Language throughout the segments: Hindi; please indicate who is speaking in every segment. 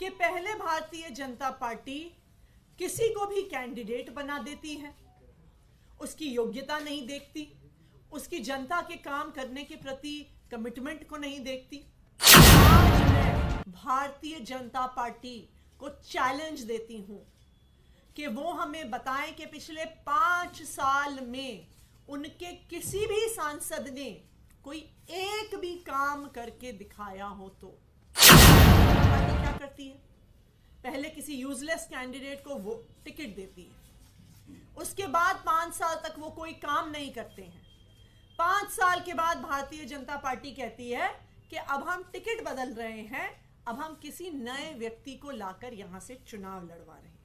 Speaker 1: कि पहले भारतीय जनता पार्टी किसी को भी कैंडिडेट बना देती है, उसकी योग्यता नहीं देखती, उसकी जनता के काम करने के प्रति कमिटमेंट को नहीं देखती। आज मैं भारतीय जनता पार्टी को चैलेंज देती हूं कि वो हमें बताएं कि पिछले 5 साल में उनके किसी भी सांसद ने कोई एक भी काम करके दिखाया हो तो। पार्टी क्या करती है? पहले किसी यूजलेस कैंडिडेट को वो टिकट देती है, उसके बाद 5 साल तक वो कोई काम नहीं करते हैं। 5 साल के बाद भारतीय जनता पार्टी कहती है कि अब हम टिकट बदल रहे हैं, अब हम किसी नए व्यक्ति को लाकर यहां से चुनाव लड़वा रहे हैं।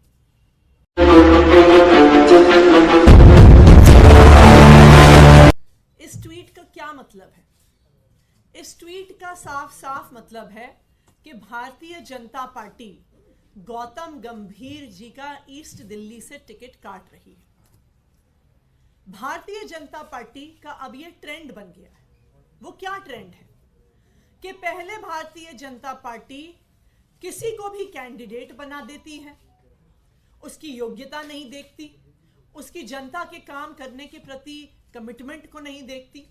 Speaker 1: इस ट्वीट का क्या मतलब है? इस ट्वीट का साफ साफ मतलब है कि भारतीय जनता पार्टी गौतम गंभीर जी का ईस्ट दिल्ली से टिकट काट रही है। भारतीय जनता पार्टी का अब यह ट्रेंड बन गया है। वो क्या ट्रेंड है कि पहले भारतीय जनता पार्टी किसी को भी कैंडिडेट बना देती है, उसकी योग्यता नहीं देखती, उसकी जनता के काम करने के प्रति कमिटमेंट को नहीं देखती।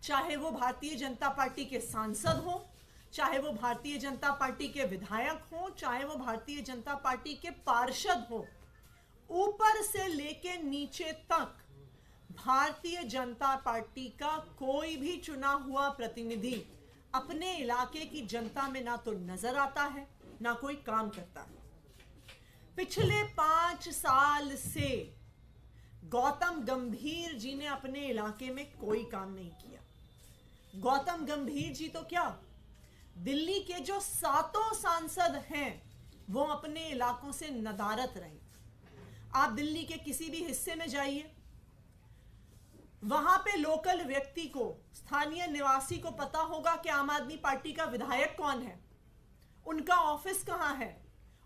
Speaker 1: चाहे वो भारतीय जनता पार्टी के सांसद हो, चाहे वो भारतीय जनता पार्टी के विधायक हो, चाहे वो भारतीय जनता पार्टी के पार्षद हो, ऊपर से लेके नीचे तक भारतीय जनता पार्टी का कोई भी चुना हुआ प्रतिनिधि अपने इलाके की जनता में ना तो नजर आता है, ना कोई काम करता है। पिछले 5 साल से गौतम गंभीर जी ने अपने इलाके में कोई काम नहीं किया। गौतम गंभीर जी तो क्या, दिल्ली के जो 7 सांसद हैं वो अपने इलाकों से नदारत रहे। आप दिल्ली के किसी भी हिस्से में जाइए, वहां पे लोकल व्यक्ति को, स्थानीय निवासी को पता होगा कि आम आदमी पार्टी का विधायक कौन है, उनका ऑफिस कहां है,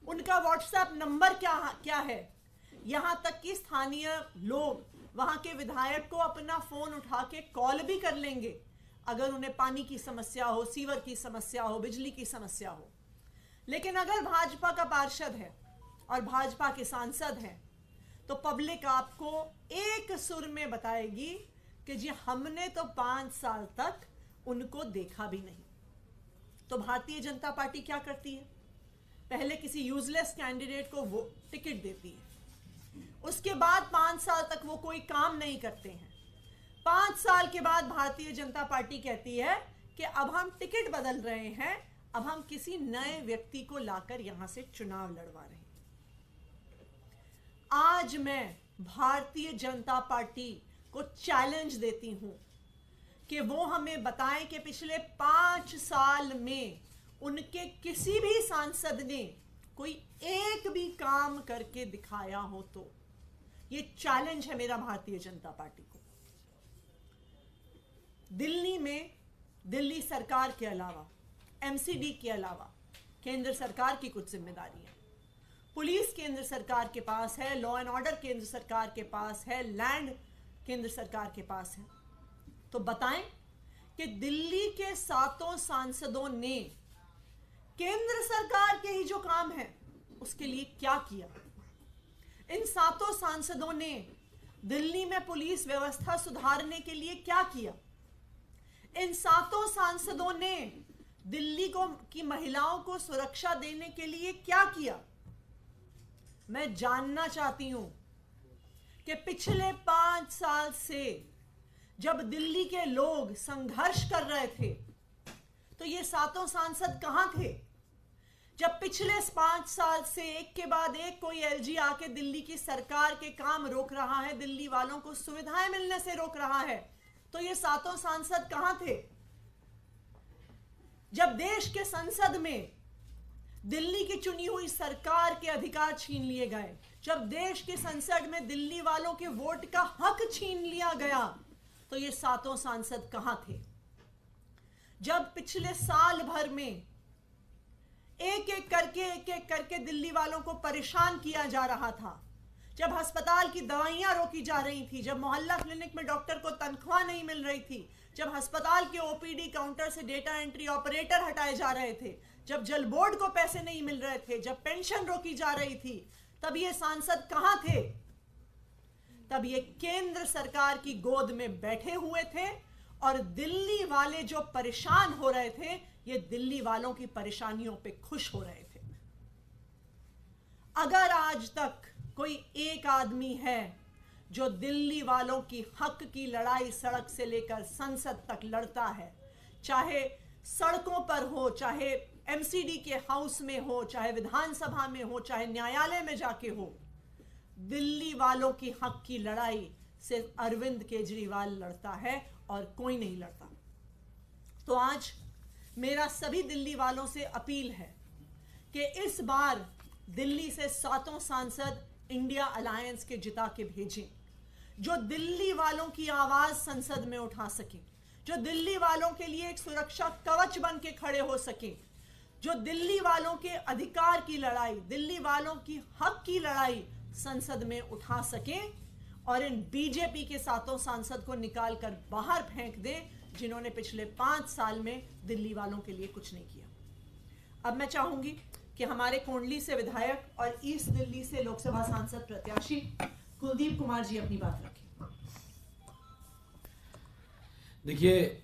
Speaker 1: उनका व्हाट्सएप नंबर क्या है। यहां तक कि स्थानीय लोग वहां के विधायक को अपना फोन उठा के कॉल भी कर लेंगे अगर उन्हें पानी की समस्या हो, सीवर की समस्या हो, बिजली की समस्या हो। लेकिन अगर भाजपा का पार्षद है और भाजपा के सांसद हैं तो पब्लिक आपको एक सुर में बताएगी कि जी हमने तो 5 साल तक उनको देखा भी नहीं। तो भारतीय जनता पार्टी क्या करती है? पहले किसी यूजलेस कैंडिडेट को वो टिकट देती है, उसके बाद 5 साल तक वो कोई काम नहीं करते हैं। 5 साल के बाद भारतीय जनता पार्टी कहती है कि अब हम टिकट बदल रहे हैं, अब हम किसी नए व्यक्ति को लाकर यहां से चुनाव लड़वा रहे हैं। आज मैं भारतीय जनता पार्टी को चैलेंज देती हूं कि वो हमें बताएं कि पिछले 5 साल में उनके किसी भी सांसद ने कोई एक भी काम करके दिखाया हो तो। ये चैलेंज है मेरा भारतीय जनता पार्टी को। दिल्ली में दिल्ली सरकार के अलावा, एमसीडी के अलावा केंद्र सरकार की कुछ जिम्मेदारियां, पुलिस केंद्र सरकार के पास है, लॉ एंड ऑर्डर केंद्र सरकार के पास है, लैंड केंद्र सरकार के पास है। तो बताएं कि दिल्ली के 7 सांसदों ने केंद्र सरकार के ही जो काम है उसके लिए क्या किया। इन 7 सांसदों ने दिल्ली में पुलिस व्यवस्था सुधारने के लिए क्या किया। इन 7 सांसदों ने दिल्ली की महिलाओं को सुरक्षा देने के लिए क्या किया। मैं जानना चाहती हूं कि पिछले 5 साल से जब दिल्ली के लोग संघर्ष कर रहे थे तो ये 7 सांसद कहां थे। जब पिछले 5 साल से एक के बाद एक कोई एलजी आके दिल्ली की सरकार के काम रोक रहा है, दिल्ली वालों को सुविधाएं मिलने से रोक रहा है, तो ये 7 सांसद कहां थे। जब देश के संसद में दिल्ली की चुनी हुई सरकार के अधिकार छीन लिए गए, जब देश के संसद में दिल्ली वालों के वोट का हक छीन लिया गया, तो ये 7 सांसद कहां थे। जब पिछले साल भर में एक एक करके दिल्ली वालों को परेशान किया जा रहा था, जब अस्पताल की दवाइयां रोकी जा रही थी, जब मोहल्ला क्लिनिक में डॉक्टर को तनख्वाह नहीं मिल रही थी, जब अस्पताल के ओपीडी काउंटर से डेटा एंट्री ऑपरेटर हटाए जा रहे थे, जब जल बोर्ड को पैसे नहीं मिल रहे थे, जब पेंशन रोकी जा रही थी, तब ये सांसद कहां थे? तब ये केंद्र सरकार की गोद में बैठे हुए थे और दिल्ली वाले जो परेशान हो रहे थे, ये दिल्ली वालों की परेशानियों पे खुश हो रहे थे। अगर आज तक कोई एक आदमी है जो दिल्ली वालों की हक की लड़ाई सड़क से लेकर संसद तक लड़ता है, चाहे सड़कों पर हो, चाहे एमसीडी के हाउस में हो, चाहे विधानसभा में हो, चाहे न्यायालय में जाके हो, दिल्ली वालों की हक की लड़ाई सिर्फ अरविंद केजरीवाल लड़ता है और कोई नहीं लड़ता। तो आज मेरा सभी दिल्ली वालों से अपील है कि इस बार दिल्ली से 7 सांसद इंडिया अलायंस के जिता के भेजें, जो दिल्ली वालों की आवाज संसद में उठा सके, जो दिल्ली वालों के लिए एक सुरक्षा कवच बन के खड़े हो सके, जो दिल्ली वालों के अधिकार की लड़ाई, दिल्ली वालों की हक की लड़ाई संसद में उठा सके और इन बीजेपी के 7 सांसद को निकाल कर बाहर फेंक दे, जिन्होंने पिछले 5 साल में दिल्ली वालों के लिए कुछ नहीं किया। अब मैं चाहूंगी कि हमारे कोंडली से विधायक और ईस्ट दिल्ली से लोकसभा सांसद प्रत्याशी कुलदीप कुमार जी अपनी बात रखें।
Speaker 2: देखिए,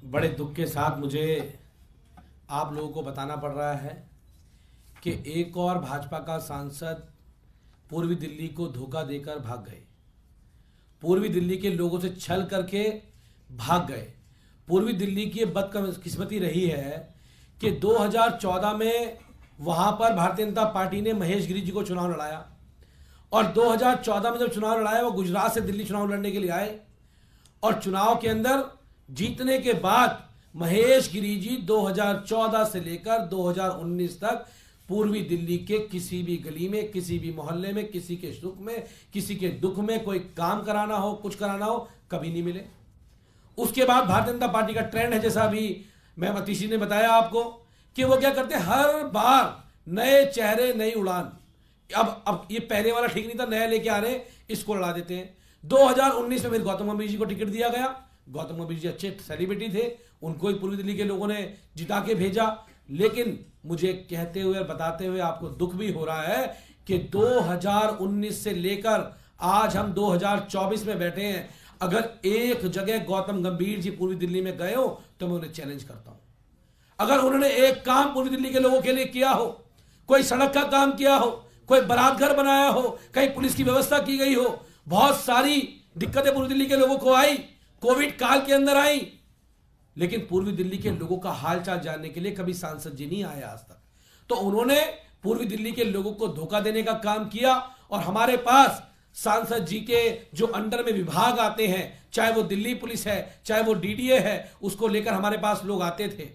Speaker 2: बड़े दुख के साथ मुझे आप लोगों को बताना पड़ रहा है कि एक और भाजपा का सांसद पूर्वी दिल्ली को धोखा देकर भाग गए, पूर्वी दिल्ली के लोगों से छल करके भाग गए। पूर्वी दिल्ली की बदकिस्मती रही है कि 2014 में वहां पर भारतीय जनता पार्टी ने महेश गिरी जी को चुनाव लड़ाया और 2014 में जब चुनाव लड़ाया, वो गुजरात से दिल्ली चुनाव लड़ने के लिए आए और चुनाव के अंदर जीतने के बाद महेश गिरी जी 2014 से लेकर 2019 तक पूर्वी दिल्ली के किसी भी गली में, किसी भी मोहल्ले में, किसी के सुख में, किसी के दुख में कोई काम कराना हो, कुछ कराना हो, कभी नहीं मिले। उसके बाद भारतीय जनता पार्टी का ट्रेंड है, जैसा अभी मैम अतिशी ने बताया आपको, कि वो क्या करते हैं, हर बार नए चेहरे, नई उड़ान। अब ये पहले वाला ठीक नहीं था, नया लेके आ रहे हैं, इसको लड़ा देते हैं। 2019 में फिर गौतम गंभीर जी को टिकट दिया गया। गौतम गंभीर जी अच्छे सेलिब्रिटी थे, उनको ही पूर्वी दिल्ली के लोगों ने जिता के भेजा। लेकिन मुझे कहते हुए और बताते हुए आपको दुख भी हो रहा है कि 2019 से लेकर आज हम 2024 में बैठे हैं। अगर एक जगह गौतम गंभीर जी पूर्वी दिल्ली में गए हो तो मैं उन्हें चैलेंज करता हूं। अगर उन्होंने एक काम पूर्वी दिल्ली के लोगों के लिए किया हो, कोई सड़क का काम किया हो, कोई बारात घर बनाया हो, कहीं पुलिस की व्यवस्था की गई हो, बहुत सारी दिक्कतें पूर्वी दिल्ली के लोगों को आई, कोविड काल के अंदर आई, लेकिन पूर्वी दिल्ली के लोगों का हालचाल जानने के लिए कभी सांसद जी नहीं आए आज तक। तो उन्होंने पूर्वी दिल्ली के लोगों को धोखा देने का काम किया और हमारे पास सांसद जी के जो अंडर में विभाग आते हैं, चाहे वो दिल्ली पुलिस है, चाहे वो डीडीए है, उसको लेकर हमारे पास लोग आते थे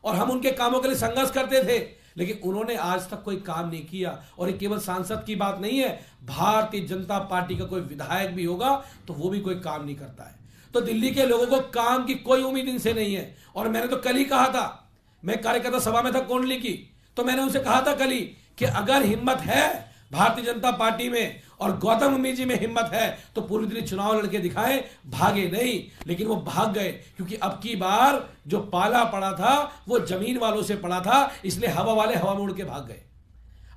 Speaker 2: और हम उनके कामों के लिए संघर्ष करते थे, लेकिन उन्होंने आज तक कोई काम नहीं किया। और ये केवल सांसद की बात नहीं है, भारतीय जनता पार्टी का कोई विधायक भी होगा तो वो भी कोई काम नहीं करता है। तो दिल्ली के लोगों को काम की कोई उम्मीद इनसे नहीं है। और मैंने तो कल ही कहा था, मैं कार्यकर्ता सभा में था कोंडली की, तो मैंने उनसे कहा था कल ही कि अगर हिम्मत है भारतीय जनता पार्टी में और गौतम गंभीर जी में हिम्मत है तो पूर्वी दिल्ली चुनाव लड़के दिखाएं, भागे नहीं। लेकिन वो भाग गए क्योंकि अब की बार जो पाला पड़ा था वो जमीन वालों से पड़ा था, इसलिए हवा वाले हवा में उड़ के भाग गए।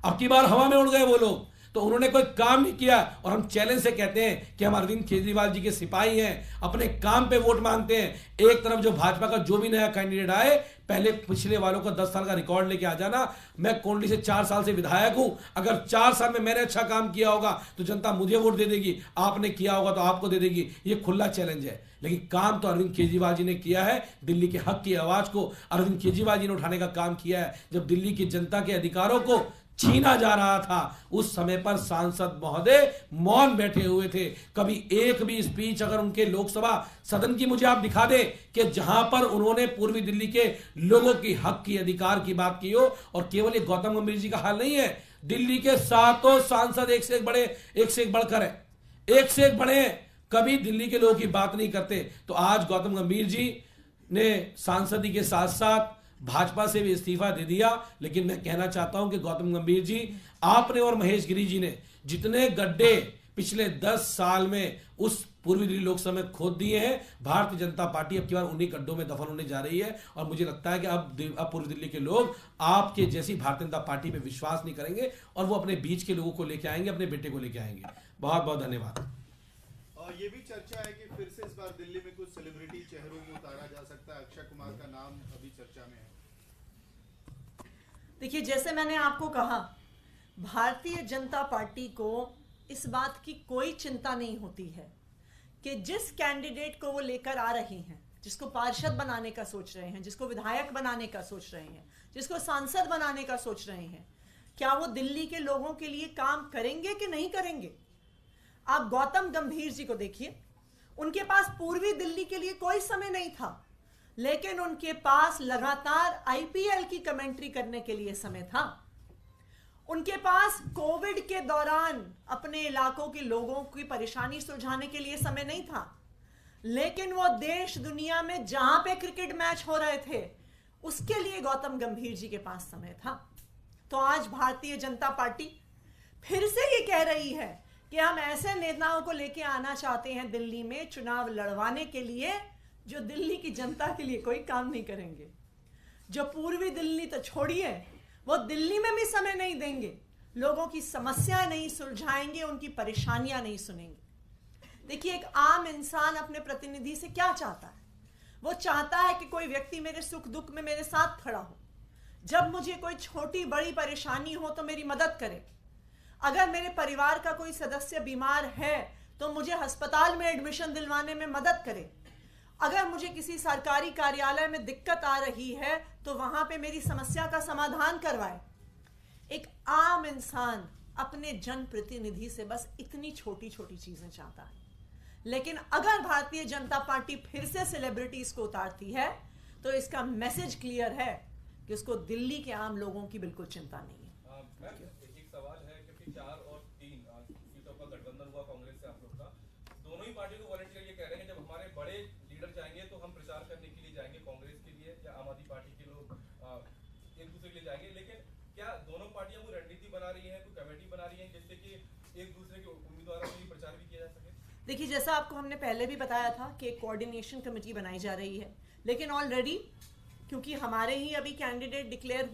Speaker 2: अब की बार हवा में उड़ गए वो लोग, तो उन्होंने कोई काम नहीं किया। और हम चैलेंज से कहते हैं कि हम अरविंद केजरीवाल जी के सिपाही हैं, अपने काम पे वोट मांगते हैं। एक तरफ जो भाजपा का जो भी नया कैंडिडेट आए, पहले पिछले वालों का 10 साल का रिकॉर्ड लेके आ जाना। मैं कोंडली से 4 साल से विधायक हूं, अगर 4 साल में मैंने अच्छा काम किया होगा तो जनता मुझे वोट दे देगी, आपने किया होगा तो आपको दे देगी। ये खुला चैलेंज है। लेकिन काम तो अरविंद केजरीवाल जी ने किया है। दिल्ली के हक की आवाज को अरविंद केजरीवाल जी ने उठाने का काम किया है। जब दिल्ली की जनता के अधिकारों को छीना जा रहा था, उस समय पर सांसद महोदय मौन बैठे हुए थे। कभी एक भी स्पीच अगर उनके लोकसभा सदन की मुझे आप दिखा दे कि जहां पर उन्होंने पूर्वी दिल्ली के लोगों की हक की अधिकार की बात की हो। और केवल ये गौतम गंभीर जी का हाल नहीं है, दिल्ली के 7 सांसद एक से एक बड़े, एक से एक बढ़कर है, एक से एक बड़े हैं, कभी दिल्ली के लोगों की बात नहीं करते। तो आज गौतम गंभीर जी ने सांसदी के साथ साथ भाजपा से भी इस्तीफा दे दिया। लेकिन मैं कहना चाहता हूं कि गौतम गंभीर जी, आपने और महेश गिरी जी ने जितने गड्ढे पिछले 10 साल में उस पूर्वी दिल्ली लोकसभा में खोद दिए हैं। भारतीय जनता पार्टी अब की बार उन्हीं गड्ढों में दफन होने जा रही है और मुझे लगता है कि अब पूर्वी दिल्ली के लोग आपके जैसी भारतीय जनता पार्टी पे विश्वास नहीं करेंगे और वो अपने बीच के लोगों को लेके आएंगे, अपने बेटे को लेके आएंगे। बहुत बहुत धन्यवाद।
Speaker 3: ये भी चर्चा है कि फिर से इस बार दिल्ली में कुछ सेलिब्रिटी चेहरों को उतारा जा सकता है। अक्षय कुमार का नाम अभी चर्चा में है।
Speaker 1: देखिए, जैसे मैंने आपको कहा, भारतीय जनता पार्टी को इस बात की कोई चिंता नहीं होती है कि जिस कैंडिडेट को वो लेकर आ रहे हैं, जिसको पार्षद बनाने का सोच रहे हैं, जिसको विधायक बनाने का सोच रहे हैं, जिसको सांसद बनाने का सोच रहे हैं, क्या वो दिल्ली के लोगों के लिए काम करेंगे कि नहीं करेंगे। आप गौतम गंभीर जी को देखिए, उनके पास पूर्वी दिल्ली के लिए कोई समय नहीं था, लेकिन उनके पास लगातार आईपीएल की कमेंट्री करने के लिए समय था। उनके पास कोविड के दौरान अपने इलाकों के लोगों की परेशानी सुलझाने के लिए समय नहीं था, लेकिन वो देश दुनिया में जहां पे क्रिकेट मैच हो रहे थे उसके लिए गौतम गंभीर जी के पास समय था। तो आज भारतीय जनता पार्टी फिर से ये कह रही है कि हम ऐसे नेताओं को लेके आना चाहते हैं दिल्ली में चुनाव लड़वाने के लिए जो दिल्ली की जनता के लिए कोई काम नहीं करेंगे, जो पूर्वी दिल्ली तो छोड़िए, वो दिल्ली में भी समय नहीं देंगे, लोगों की समस्याएं नहीं सुलझाएंगे, उनकी परेशानियां नहीं सुनेंगे। देखिए, एक आम इंसान अपने प्रतिनिधि से क्या चाहता है? वो चाहता है कि कोई व्यक्ति मेरे सुख दुख में मेरे साथ खड़ा हो, जब मुझे कोई छोटी बड़ी परेशानी हो तो मेरी मदद करे, अगर मेरे परिवार का कोई सदस्य बीमार है तो मुझे अस्पताल में एडमिशन दिलवाने में मदद करे, अगर मुझे किसी सरकारी कार्यालय में दिक्कत आ रही है तो वहां पे मेरी समस्या का समाधान करवाए। एक आम इंसान अपने जनप्रतिनिधि से बस इतनी छोटी छोटी चीजें चाहता है। लेकिन अगर भारतीय जनता पार्टी फिर से सेलिब्रिटीज को उतारती है तो इसका मैसेज क्लियर है कि उसको दिल्ली के आम लोगों की बिल्कुल चिंता नहीं है।
Speaker 4: एक सवाल है, क्योंकि 4 और 3 सीटों का गठबंधन हुआ कांग्रेस से आप लोग का, दोनों ही पार्टी को वॉलंटियर ये कह रहे हैं जब हमारे बड़े लीडर जाएंगे तो हम प्रचार करने के लिए जाएंगे, कांग्रेस के लिए या आम आदमी पार्टी के लोग एक दूसरे के लिए जाएंगे। लेकिन क्या दोनों पार्टियां कोई रणनीति बना रही हैं, कोई कमेटी बना रही हैं जिससे कि एक दूसरे के उम्मीदवारों के लिए प्रचार भी किया जा सके?
Speaker 1: देखिए, जैसा आपको हमने पहले भी बताया था कि एक कोऑर्डिनेशन कमेटी बनाई जा रही है, लेकिन ऑलरेडी क्योंकि हमारे ही अभी कैंडिडेट डिक्लेयर